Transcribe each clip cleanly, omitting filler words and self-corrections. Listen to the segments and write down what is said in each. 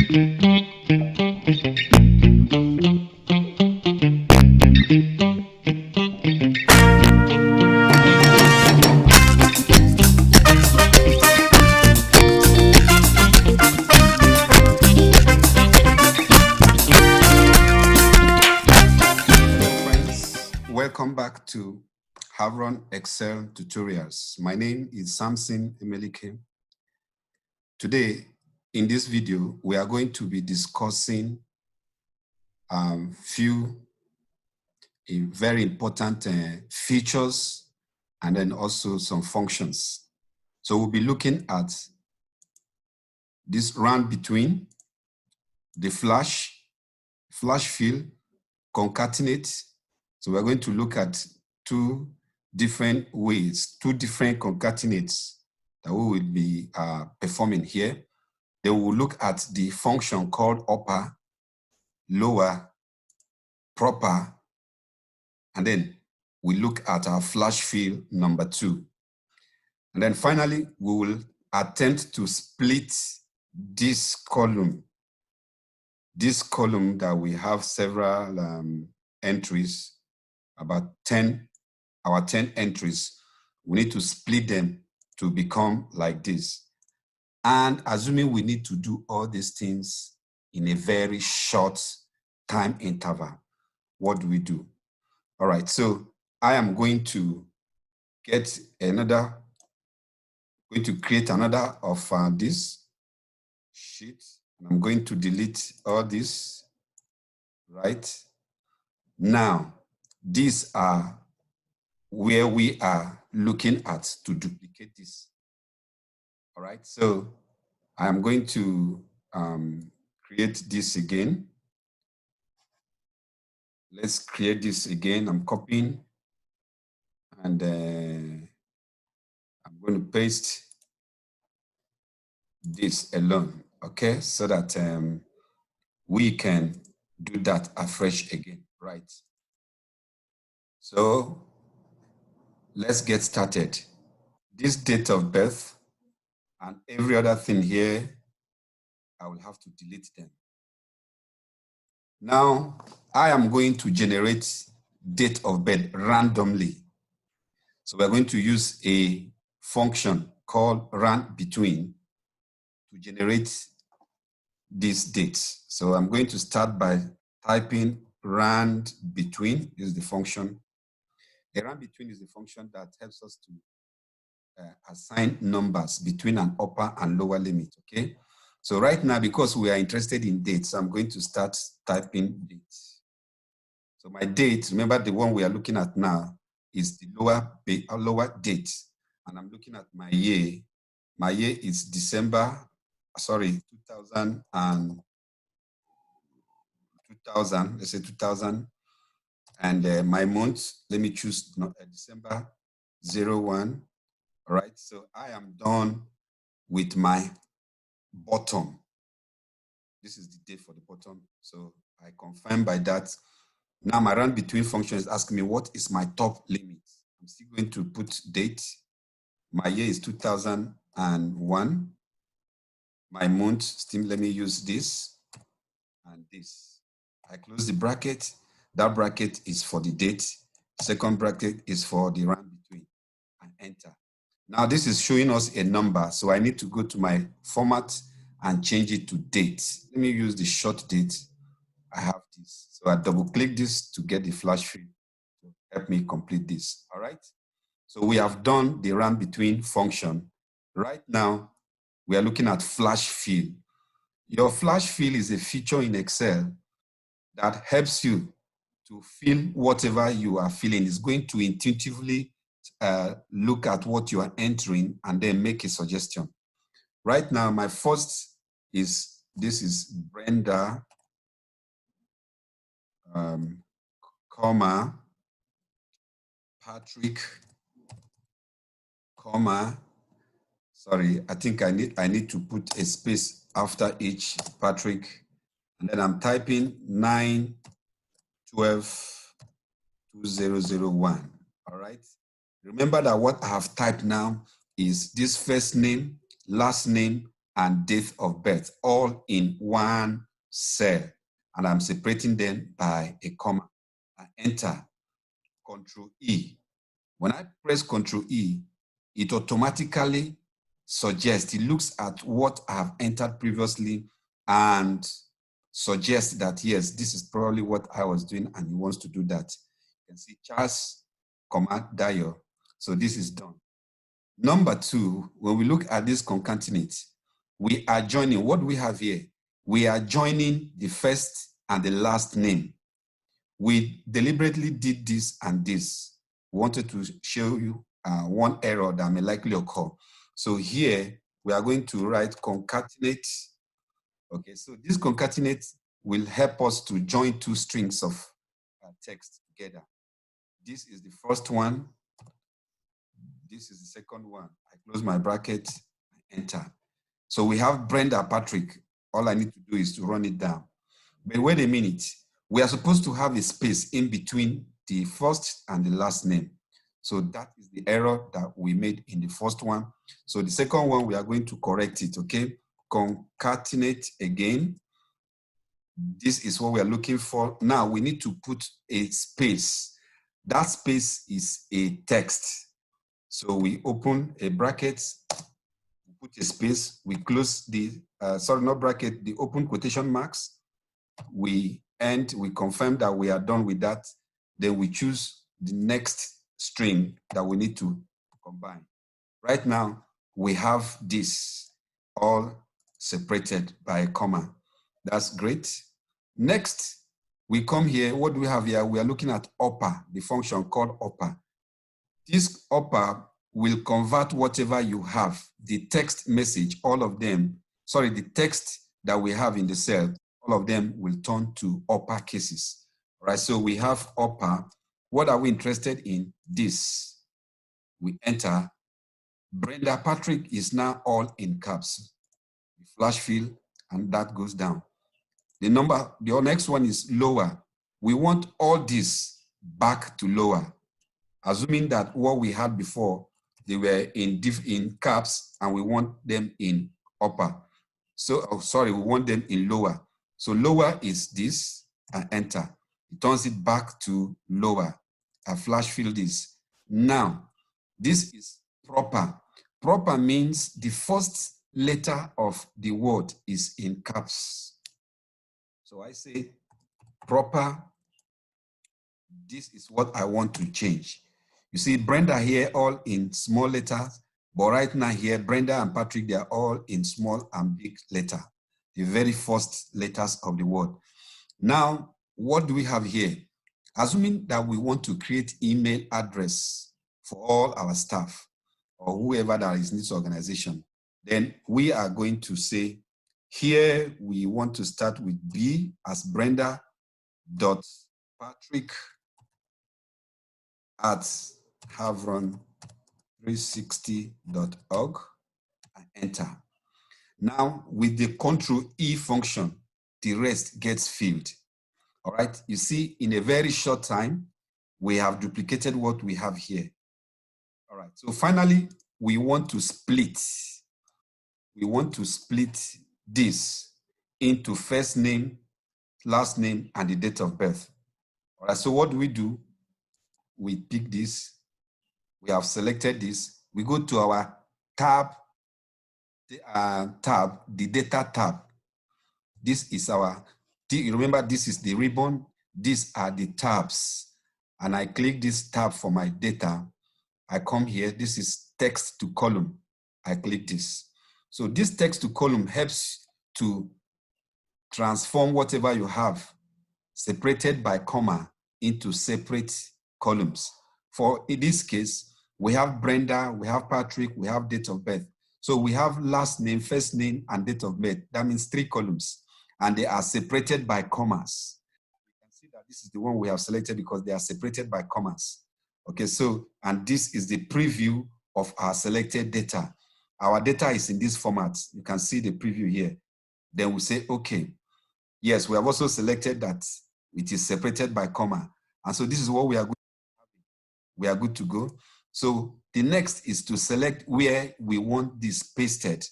Welcome back to Havron Excel Tutorials. My name is Samson Emelike. Today, in this video, we are going to be discussing few very important features and then also some functions. So we'll be looking at this round between, the flash fill, concatenate. So we're going to look at two different ways, two different concatenates that we will be performing here. Then we'll look at the function called upper, lower, proper, and then we look at our flash fill number 2. And then finally, we will attempt to split this column that we have several entries, about 10 entries. We need to split them to become like this. And assuming we need to do all these things in a very short time interval, what do we do? All right, so I am going to create another of this sheet. And I'm going to delete all this, right? Now, these are where we are looking at to duplicate this. All right, so I am going to create this again. Let's create this again. I'm copying and I'm going to paste this alone, okay? So that we can do that afresh again, right? So let's get started. This date of birth and every other thing here, I will have to delete them. Now, I am going to generate date of birth randomly. So we're going to use a function called rand between to generate these dates. So I'm going to start by typing rand between. This is the function. A rand between is the function that helps us to assign numbers between an upper and lower limit, okay? So right now, because we are interested in dates, I'm going to start typing dates. So my date, remember the one we are looking at now, is the lower date. And I'm looking at my year. My year is 2000, let's say 2000. And my month, let me choose December 01. All right, so I am done with my bottom. This is the date for the bottom. So I confirm by that. Now my rand between function is asking me what is my top limit. I'm still going to put date. My year is 2001. My month, still let me use this and this. I close the bracket. That bracket is for the date. Second bracket is for the rand between, and enter. Now this is showing us a number, so I need to go to my format and change it to date. Let me use the short date. I have this. So I double click this to get the flash fill to help me complete this. All right. So we have done the rand between function. Right now, we are looking at flash fill. Your flash fill is a feature in Excel that helps you to fill whatever you are filling. It's going to intuitively look at what you are entering and then make a suggestion. Right now, my first is, this is Brenda, comma, Patrick, comma, sorry, I think I need to put a space after each Patrick. And then I'm typing 9/12/2001. All right. Remember that what I have typed now is this first name, last name, and date of birth, all in one cell. And I'm separating them by a comma. I enter, Control E. When I press Control E, it automatically suggests, it looks at what I have entered previously and suggests that, yes, this is probably what I was doing and he wants to do that. You can see Charles, Dayo. So this is done. Number two, when we look at this concatenate, we are joining, what do we have here? We are joining the first and the last name. We deliberately did this and this. We wanted to show you one error that may likely occur. So here, we are going to write concatenate. Okay, so this concatenate will help us to join two strings of text together. This is the first one. This is the second one. I close my bracket, I enter. So we have Brenda Patrick. All I need to do is to run it down. But wait a minute. We are supposed to have a space in between the first and the last name. So that is the error that we made in the first one. So the second one, we are going to correct it, okay? Concatenate again. This is what we are looking for. Now we need to put a space. That space is a text. So we open a bracket, we put a space, we close the, not bracket, the open quotation marks. We end, we confirm that we are done with that. Then we choose the next string that we need to combine. Right now, we have this all separated by a comma. That's great. Next, we come here. What do we have here? We are looking at upper, the function called upper. This upper will convert whatever you have, the text message, all of them, sorry, the text that we have in the cell, all of them will turn to upper cases. All right, so we have upper. What are we interested in? This. We enter. Brenda Patrick is now all in caps. We flash fill, and that goes down. The next one is lower. We want all this back to lower, assuming that what we had before, they were in caps and we want them in upper. So, we want them in lower. So lower is this, and enter. It turns it back to lower. I flash fill this. Now, this is proper. Proper means the first letter of the word is in caps. So I say proper. This is what I want to change. You see Brenda here all in small letters, but right now here, Brenda and Patrick, they are all in small and big letter, the very first letters of the word. Now, what do we have here? Assuming that we want to create email address for all our staff or whoever that is in this organization, then we are going to say, here we want to start with B as Brenda.patrick@havron360.org and enter. Now, with the Control E function, the rest gets filled. All right, you see, in a very short time, we have duplicated what we have here. All right, so finally, we want to split. We want to split this into first name, last name, and the date of birth. All right, so what do? We pick this. We have selected this. We go to our tab, the data tab. This is our, remember this is the ribbon. These are the tabs. And I click this tab for my data. I come here. This is text to column. I click this. So this text to column helps to transform whatever you have separated by comma into separate columns. For in this case, we have Brenda, we have Patrick, we have date of birth. So we have last name, first name, and date of birth. That means 3 columns, and they are separated by commas. You can see that this is the one we have selected because they are separated by commas. Okay, so, and this is the preview of our selected data. Our data is in this format. You can see the preview here. Then we say, okay, yes, we have also selected that it is separated by comma. And so this is what we are good to go. So the next is to select where we want this pasted.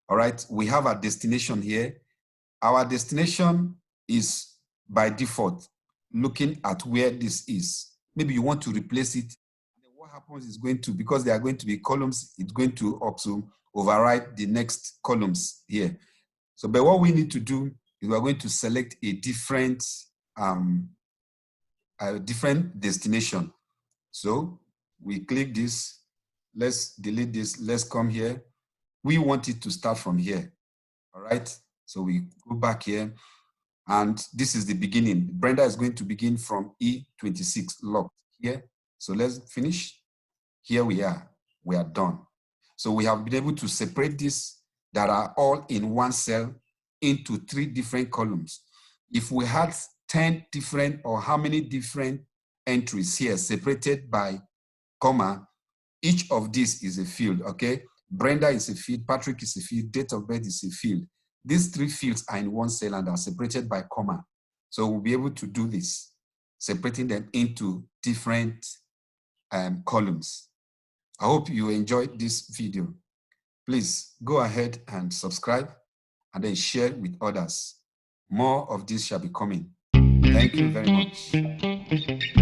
All right, we have a destination here. Our destination is by default looking at where this is. Maybe you want to replace it. And what happens is going to, because there are going to be columns, it's going to also override the next columns here. So, but what we need to do is we're going to select a different destination. So we click this. Let's delete this. Let's come here. We want it to start from here. All right. So we go back here. And this is the beginning. Brenda is going to begin from E26 locked here. So let's finish. Here we are. We are done. So we have been able to separate this that are all in one cell into 3 different columns. If we had 10 different or how many different entries here separated by comma, each of these is a field, okay? Brenda is a field, Patrick is a field, date of birth is a field. These 3 fields are in one cell and are separated by comma. So we'll be able to do this, separating them into different columns. I hope you enjoyed this video. Please go ahead and subscribe and then share with others. More of this shall be coming. Thank you very much.